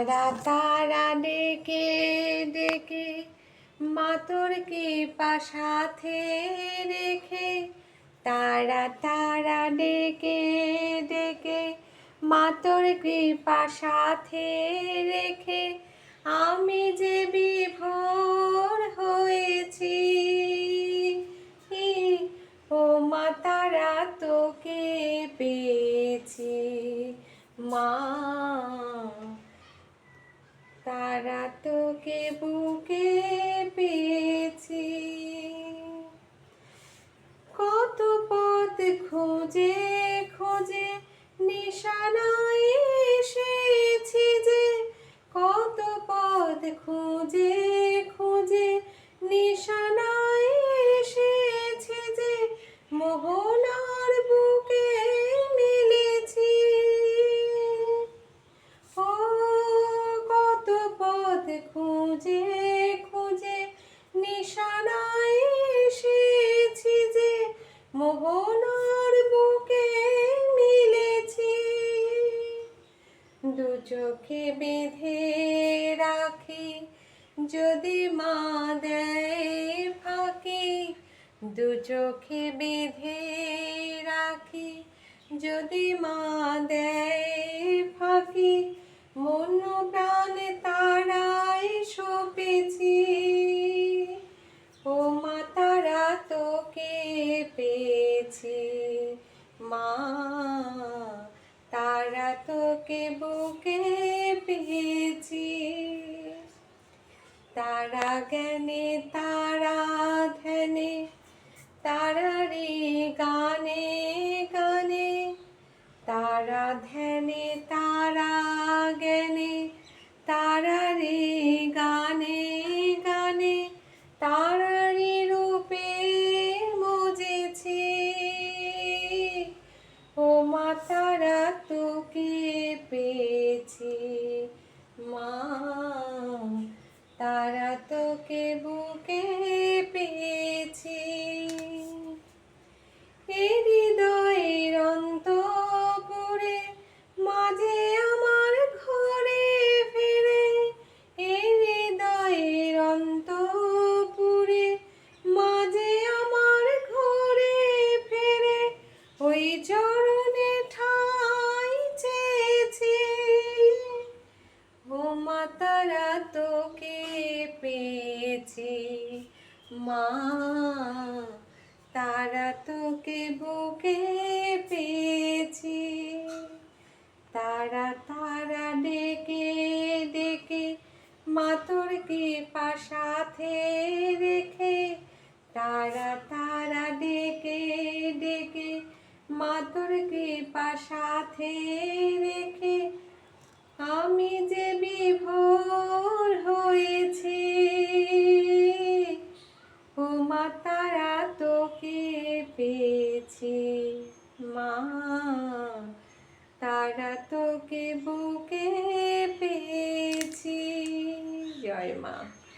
তারা তারা ডেকে ডেকে মা তোর কৃপা সাথে রেখে, তারা তারা ডেকে ডেকে মা তোর কৃপা সাথে রেখে, আমি যে বিভোর হয়েছি। ও মা তারা তোকে পেয়েছি, মা তারা তোকে বুকে পেয়েছি। কত পথ খুঁজে খুঁজে নিশানায় এসেছি যে, কত পথ খুঁজে খুঁজে নিশানায় এসেছি যে, মোহনার বুকে মিলেছি। ও কত পথ খুঁজে খুঁজে নিশানায় এসেছি যে, মোহনার বুকে মিলেছি। দু চোখে বেঁধে রাখি যদি মা দেয় ফাঁকি, দু চোখে বেঁধে রাখি যদি মা দেয় ফাঁকি, মন প্রাণে তারাই সপেছি। ও মা তারা তোকে পেয়েছি, মা তারা তোকে বুকে পেয়েছি। তারা জ্ঞানে তারা ধ্যানে তারারি গানে গানে, তারা ধ্যানে তারা জ্ঞানে তারারি গানে গানে, তারারি রূপে মজেছি। ও মা তারা তোকে পেয়েছি, মা তারা তোকে বুকে পেয়েছি। হৃদয়ের অন্তঃপুরে মাঝে আমার ঘরে ফিরে, হৃদয়ের অন্তঃপুরে মাঝে আমার ঘরে ফিরে, ওই চরণে ঠাঁই চেয়েছি। ও মা তারা তোকে পেয়েছি, মা তারা তোকে বুকে পেয়েছি। তারা তারা ডেকে ডেকে মা তোর কৃপা সাথে রেখে, তারা তারা ডেকে ডেকে মা তোর কৃপা সাথে রেখে, আমি যে বিভোর হয়েছি। ও মা তারা তোকে পেয়েছি, মা তারা তোকে বুকে পেয়েছি। জয় মা।